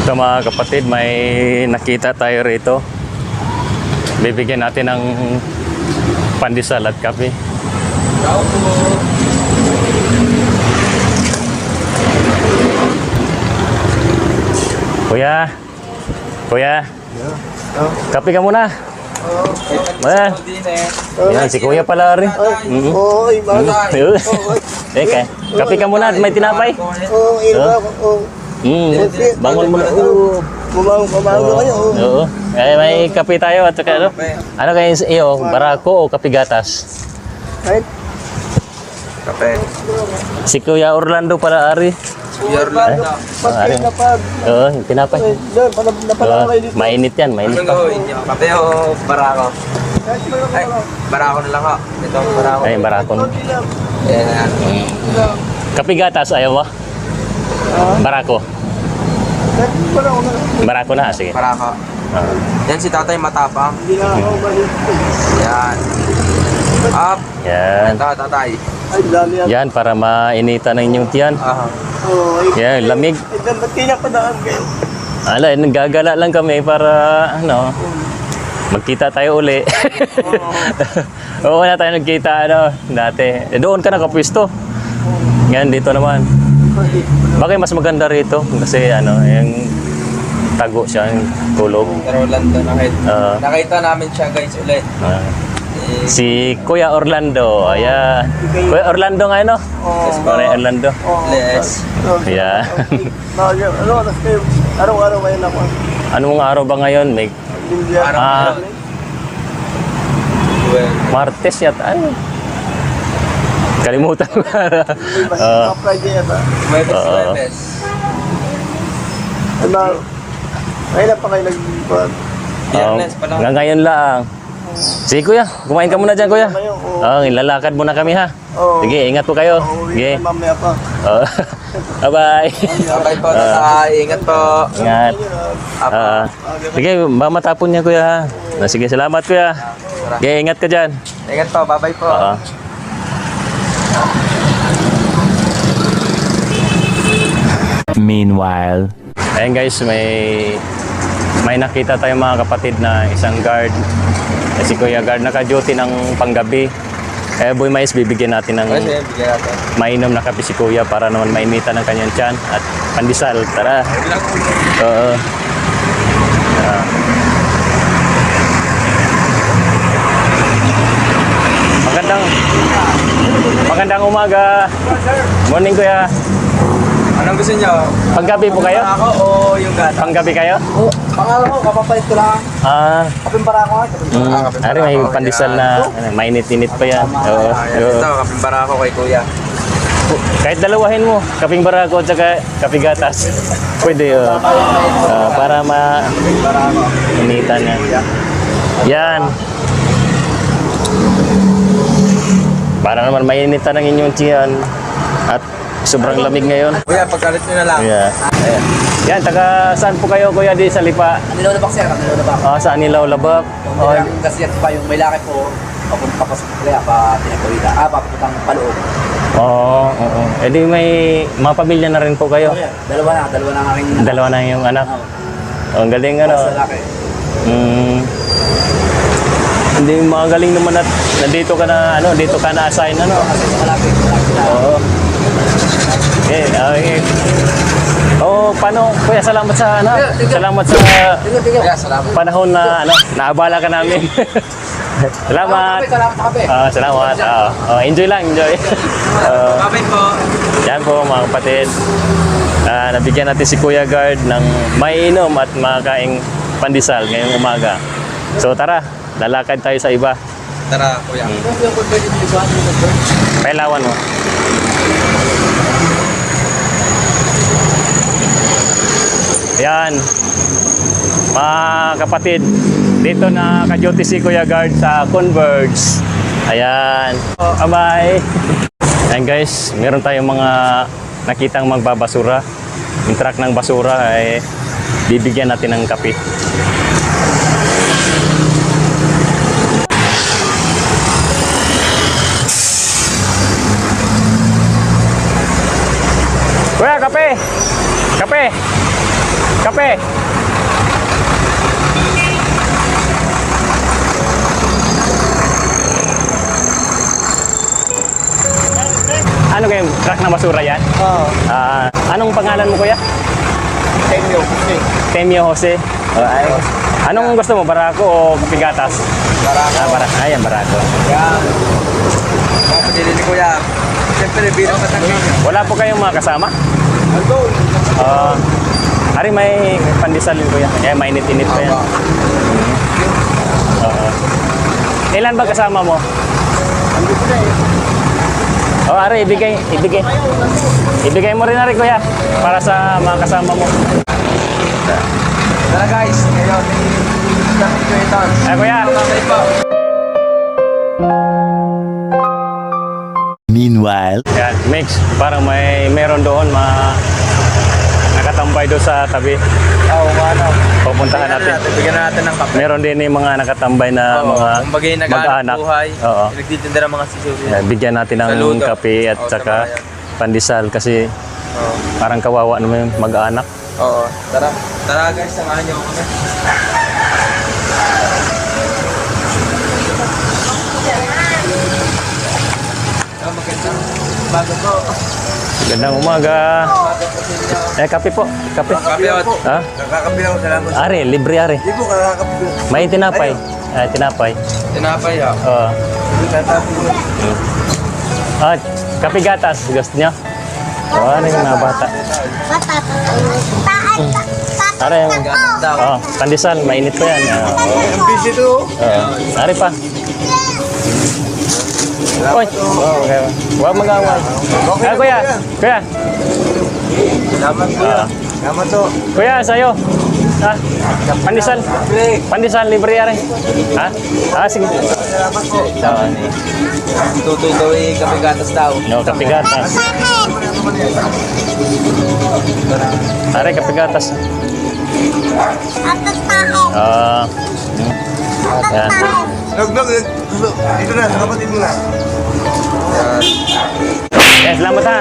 Ito mga kapatid, may nakita tayo rito. Bibigyan natin ng pandesal at kape. Kuya, kape ka muna. Ayan. Yan, si kuya pala rin. Oo, iba. Teka, kape ka muna at may tinapay. Oo, iba. Oo. Bangon mo na. Kumago kayo. Oo. May kape tayo at saka ano? Ano kayo iyo? Barako o kape gatas? Kahit Kape. Si Kuya Orlando pala ari. Kuya Orlando. pag napag... Oo, yung tinapay. Doon, napala kayo dito. Mainit yan, mainit Anong pa. gawin niyo? Kape o barako? Kahit meron ka Ay, lang. barako na lang ho. Ito, barako. Ay, barako. Konti lang. Ayan. Kape gatas, ayaw mo? Barako. Kahit wala ko na. Barako na, sige. Barako. Yan si tatay matapang. Hindi na ako balik. Yan. Up. Yan. Ito, tatay. Ay, dali yan. Yan, para mainitan ng inyong tiyan. Aha. Oo, Yan, lamig. ba't pinapadaan kayo? Ala, naggagala lang kami para, ano, magkita tayo uli. Oo na tayo nagkita, ano, dati. Doon ka nakapwisto. Yan, dito naman. Bakit mas maganda rito? Kasi, ano, yung tago siya, yung tulog. Pero Orlando, Ah. nakita namin siya guys ulit. Si Kuya Orlando, ayan. Kuya Orlando nga, ano? Yes, Kuya Orlando. Les. Ayan. Ano, oras kayo? Araw-araw kayo na po. Anong araw ba ngayon? May Araw Ah. na. Well, Martes yata. Ay. Kalimutan ko. Friday yata. Webes. Ano, kailan pa kayo nag-buwan? Biyernes pa lang. Hanggang ngayon lang. Sige kuya, kumain ka muna dyan kuya. Ngayon, oo. Ilalakad muna kami ha. Oo. Sige, ingat po kayo. Uuwi Sige. na mamaya pa. Oo. Bye-bye. Bye po, tatay. Ingat po. Ingat. Apo. Sige, mamatapon niya kuya ha. Sige, salamat kuya. Sige, ingat ka dyan. Ingat po. Bye-bye po. Oo. Meanwhile, ayun guys, may nakita tayong mga kapatid na isang guard. Si Kuya Guard naka-duty ng panggabi. Boy Mais, bibigyan natin ng Sige, bigyan natin. mainom na kape si Kuya para naman mainitan ng kanyang tiyan at pandesal. Tara. Oo. Ah. Magandang umaga. Morning Kuya. Anong gusto niyo? Panggabi po kayo? Ako o yung gata? Panggabi kayo? Oo, pangalan ko, kapapalit ko lang. Kapin para ako. Ari, may pandesal na mainit-init pa yan. Oo. Oo. Ito, kapimbara ako kay kuya. Kahit dalawahin mo, kaping barako at saka kaping gatas. Pwede yun. Para ma-initan yan. Yan. Para naman mainitan ng inyong tiyan. At sobrang lamig ngayon. Kuya, pagkalit nyo na lang. Yeah. Ayan. Yan, taga saan po kayo kuya di sa Lipa? Anilaw na ba sir? Anilaw na ba? Sa Anilaw, Labak. Yung kasi pa yung may laki po, papasok kaya pa tinagawida. Paputang paloob. Oo. Eh di may mga pamilya na rin po kayo. Dalawa na nga rin. Dalawa na yung anak. Ang galing ano. Sa laki. Hindi magaling naman at nandito ka na dito ka na assign Kasi sa malapit na. Oo. Okay. Paano kuya salamat sa salamat sa Kuya, salamat. panahon na naabala ka namin. Salamat. Salamat kape. Salamat. Enjoy lang, enjoy. Bye-bye po. Yan po mga kapatid. Nabigyan natin si Kuya Guard ng mainom at makakaing pandesal ngayong umaga. So tara, lalakad tayo sa iba. Tara, kuya. Pailawan mo. Yan. Mga kapatid, dito na ka-duty si Kuya Guard sa Converge. Ayan. Bye-bye. Ayan guys, meron tayong mga nakitang magbabasura. Yung truck ng basura ay bibigyan natin ng kape. Kuya, kape! Kape! Kape. Ano kayo? Truck na basura yan? Oo. Anong pangalan mo, kuya? Temyo. Kasi. Temio Jose. Ay. Anong gusto mo? Barako o kapigatas? Barako. Ayan, barako. Yan. Mga pinili ni Kuya. Siyempre, bilang katangin. Wala po kayong mga kasama? Aldo. Ari, may pandesal yun, kuya. Kaya mainit-init pa yan. Oo. Ilan ba kasama mo? Ari, ibigay mo rin na rin, kuya. Para sa mga kasama mo. Tara guys, ngayon may creators. Ay, kuya. Babay po. Meanwhile, Yan, mix. Parang meron doon nakatambay doon sa tabi. Oo, ano. Pupuntahan natin. Bigyan na natin ng kape. Meron din yung mga nakatambay na mga Kumbagay nag-aanap mag-anak. buhay. Oo. Nagtitinda ng mga sisusi. Yan, bigyan natin ng Saludo. kape at Oo, saka sa mga pandesal kasi Oo. parang kawawa naman yung mag-anak. Oo. Tara. Tara guys, samahan niyo ako. Magandang bago po. Gandang umaga. Kape po. Kape. Kape out. Ha? Nakakape ako, salamat. Ari, libre ari. Hindi po, kakakape. May tinapay. Tinapay. Tinapay ah. Oo. Tatapo ko. Kape gatas. Gusto niyo? Ano yung mga bata? Ari, Gatas daw. pandesal. Mainit pa yan. Ang busy to. Ari pa. Oy. Okay. Huwag mag-away. Kuya. Kuya. Salamat po. Salamat to. Kuya, sa'yo. Pandesal. Pandesal, libre yan. Sige. Salamat po. Tutoy daw eh, kape gatas daw. No, kapigatas. Are, kapigatas. Yan. Nagblog, ito na, sa kapatid mo na. Yes, salamat ha.